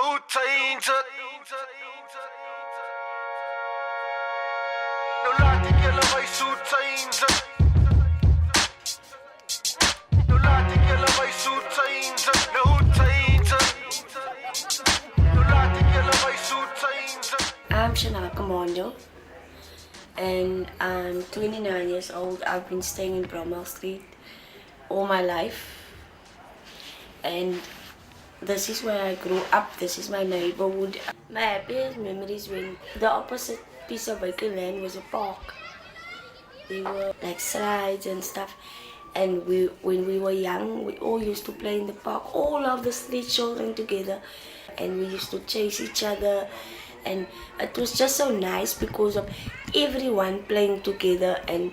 I'm Shana Commando and I'm 29 years old. I've been staying in Bromwell Street all my life, and this is where I grew up. This is my neighborhood. My happiest memories when the opposite piece of vacant land was a park. There were like slides and stuff, and when we were young, we all used to play in the park, all of the street children together, and we used to chase each other, and it was just so nice because of everyone playing together, and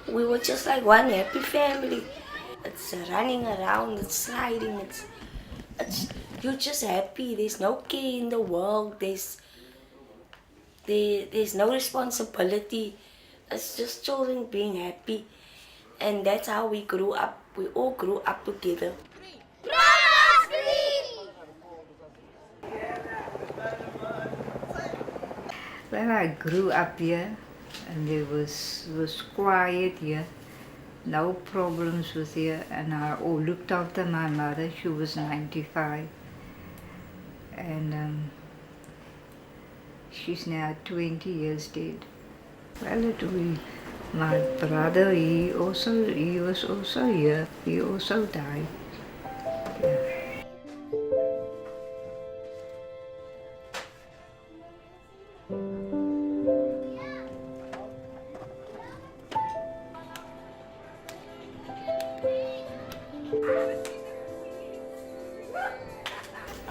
we were just like one happy family. It's running around, it's sliding, it's you're just happy. There's no care in the world. There's no responsibility. It's just children being happy, and that's how we grew up. We all grew up together. Well, I grew up here, and there was quiet here, no problems with here, and I looked after my mother. She was 95, and she's now 20 years dead. Well, my brother, he was also here. He also died. Yeah.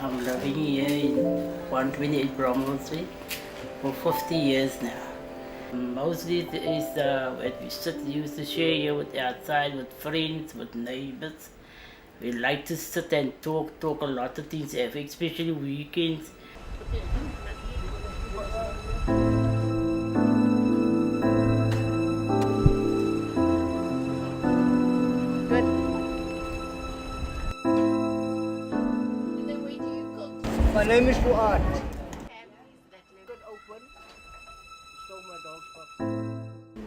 I'm living here in 128 Bromwell Street for 50 years now. Mostly it is when we used to share here outside with friends, with neighbors. We like to sit and talk a lot of things, especially weekends. My name is Fuad.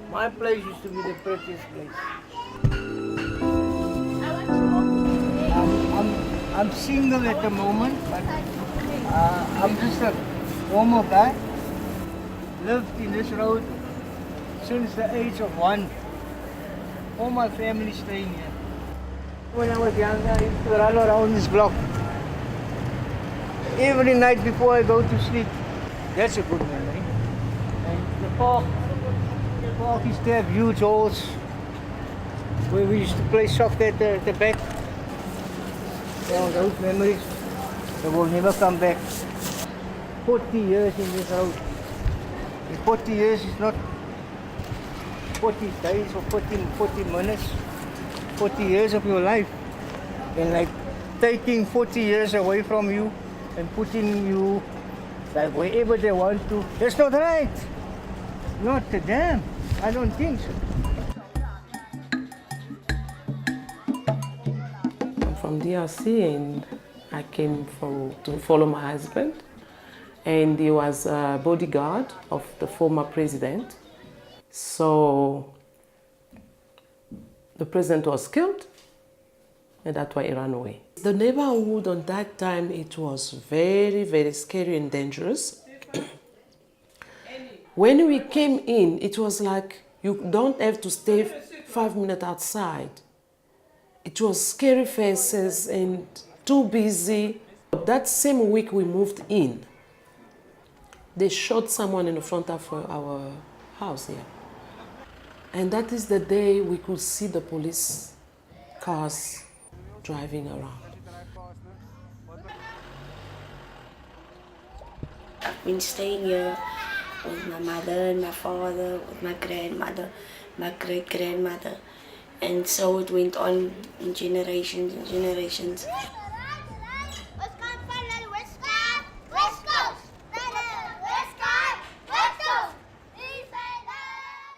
My place used to be the prettiest place. I'm single at the moment, but I'm just a normal guy. Lived in this road since the age of 1. All my family staying here. When I was young, I used to run around this block every night before I go to sleep. That's a good memory. And the park used to have huge halls where we used to play soccer at the back. Those memories, they will never come back. 40 years in this road. 40 years is not 40 days or 40 minutes. 40 years of your life. And like taking 40 years away from you and putting you like wherever they want to. That's not right. Not to them. I don't think so. I'm from DRC, and I came to follow my husband, and he was a bodyguard of the former president. So the president was killed, and that's why he ran away. The neighborhood on that time, it was very, very scary and dangerous. When we came in, it was like you don't have to stay 5 minutes outside. It was scary faces and too busy. That same week we moved in, they shot someone in the front of our house here. And that is the day we could see the police cars driving around. I've been staying here with my mother and my father, with my grandmother, my great-grandmother. And so it went on in generations and generations.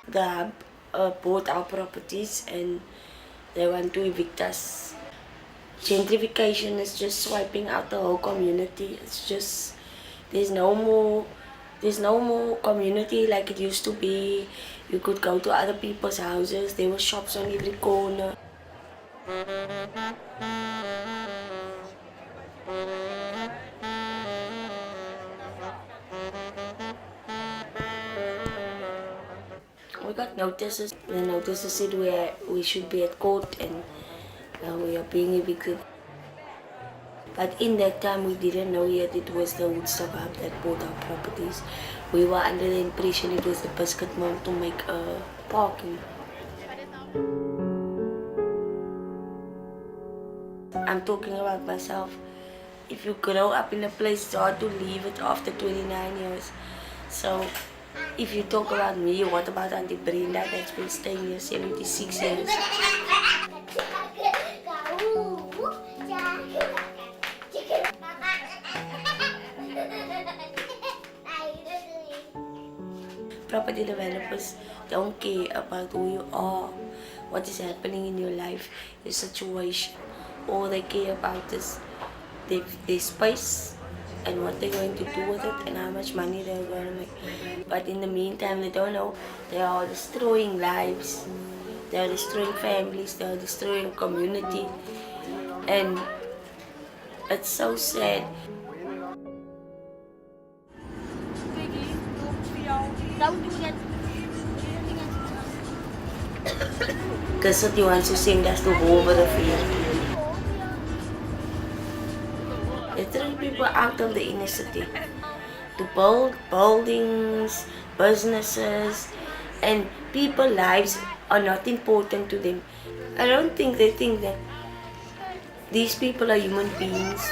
The hub bought our properties and they want to evict us. Gentrification is just swiping out the whole community. It's just there's no more community like it used to be. You could go to other people's houses. There were shops on every corner. We got notices. The notices said we should be at court and we are being evicted. But in that time, we didn't know yet it was the Woodstock Hub that bought our properties. We were under the impression it was the Biscuit Mall to make parking. I'm talking about myself. If you grow up in a place, it's hard to leave it after 29 years. So, if you talk about me, what about Auntie Brenda that's been staying here 76 years? Property developers don't care about who you are, what is happening in your life, your situation. All they care about is their space and what they're going to do with it and how much money they're going to make. But in the meantime, they don't know they are destroying lives, they are destroying families, they are destroying community. And it's so sad. Don't do that. Because CT17534 that's the whole of the field. They threw people out of the inner city to build buildings, businesses, and people's lives are not important to them. I don't think they think that these people are human beings.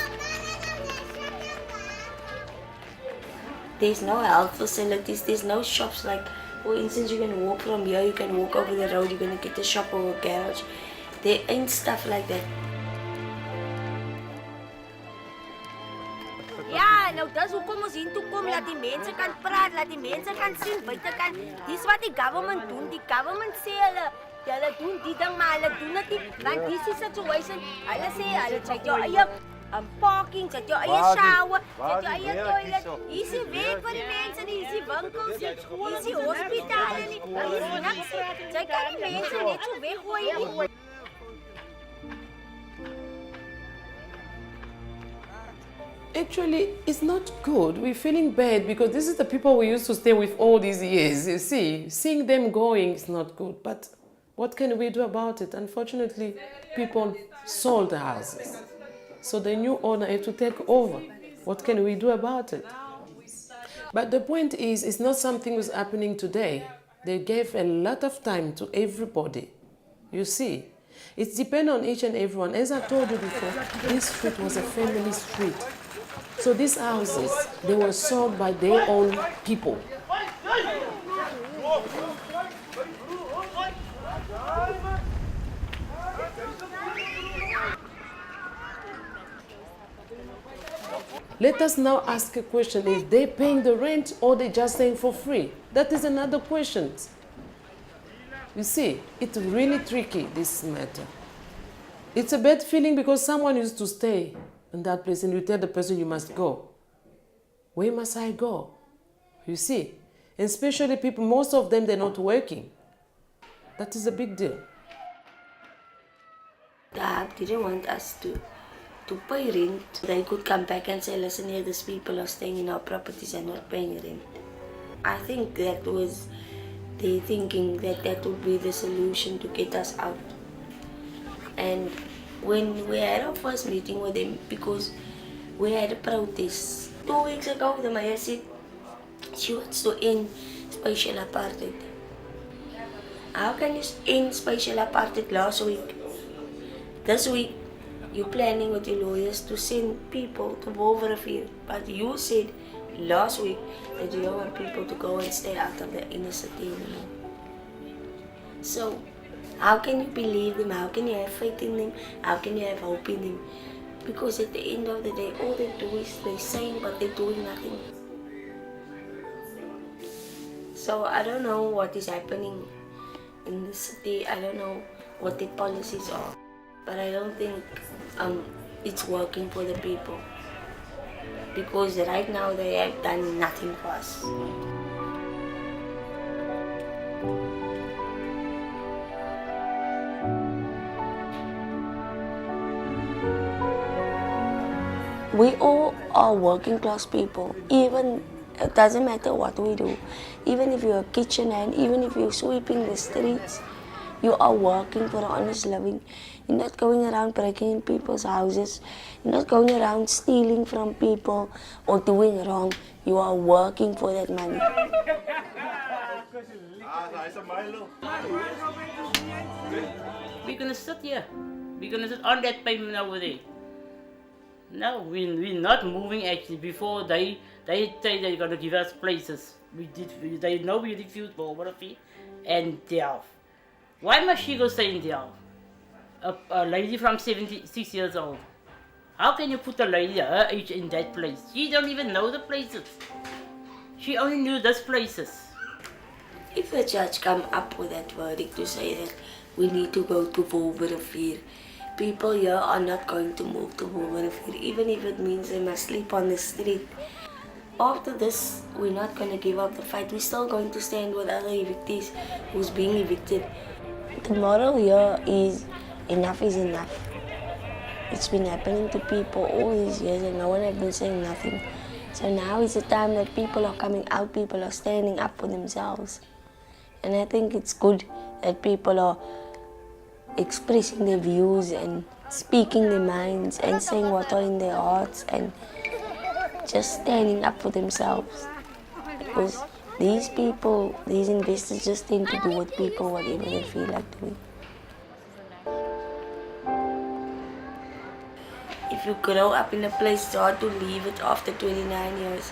There's no health facilities, there's no shops like, for instance, you can walk from here, you can walk over the road, you're gonna get a shop or a garage. There ain't stuff like that. Ja, nou dis hoekom ons hier toe kom, laat die mense kan praat, laat die mense kan sien buitekant. Dis wat die government doen. Die government sê hulle doen die ding, maar hulle doen dit nie. Want dis die situation. Hulle sê hulle het jou eie parking, het jou eie shower, het jou eie toilet. Hier is die werk vir die mense, hier is die winkels, hier is die hospitale nie. Hier is niks. Jy kan die mense net so weggooi nie. Actually, it's not good. We're feeling bad because this is the people we used to stay with all these years, you see. Seeing them going is not good, but what can we do about it? Unfortunately, people sold the houses. So the new owner has to take over. What can we do about it? But the point is, it's not something that's happening today. They gave a lot of time to everybody, you see. It depends on each and everyone. As I told you before, this street was a family street. So these houses, they were sold by their own people. Let us now ask a question, is they paying the rent or they just staying for free? That is another question. You see, it's really tricky, this matter. It's a bad feeling because someone used to stay in that place and you tell the person you must go. Where must I go? You see, and especially people, most of them, they're not working. That is a big deal. The hub didn't want us to pay rent. They could come back and say, listen here, these people are staying in our properties and not paying rent. I think that was they thinking that that would be the solution to get us out. And when we had our first meeting with them, because we had a protest 2 weeks ago, the mayor said she wants to end spatial apartheid. How can you end spatial apartheid last week? This week, you're planning with your lawyers to send people to Bromwell, but you said last week that you don't want people to go and stay out of the inner city anymore. So, how can you believe them? How can you have faith in them? How can you have hope in them? Because at the end of the day, all they do is they're saying, but they're doing nothing. So I don't know what is happening in the city. I don't know what the policies are. but I don't think it's working for the people, because right now they have done nothing for us. We all are working class people. Even it doesn't matter what we do. Even if you're a kitchen hand, even if you're sweeping the streets, you are working for an honest living. You're not going around breaking in people's houses. You're not going around stealing from people or doing wrong. You are working for that money. We're gonna sit here. We're gonna sit on that pavement over there. No, we're not moving actually. Before they say they're gonna give us places. They know we refused biography and Delft. Why must she go stay in Delft? A lady from 76 years old. How can you put a lady her age in that place? She don't even know the places. She only knew those places. If the judge come up with that verdict to say that we need to go to Bromwell, people here are not going to move to Bromwell, even if it means they must sleep on the street. After this, we're not going to give up the fight. We're still going to stand with other evictees who's being evicted. The moral here is enough is enough. It's been happening to people all these years and no one has been saying nothing. So now is the time that people are coming out, people are standing up for themselves. And I think it's good that people are expressing their views and speaking their minds and saying what are in their hearts and just standing up for themselves. Because these people, these investors just tend to do with people whatever they feel like doing. If you grow up in a place, it's hard to leave it after 29 years.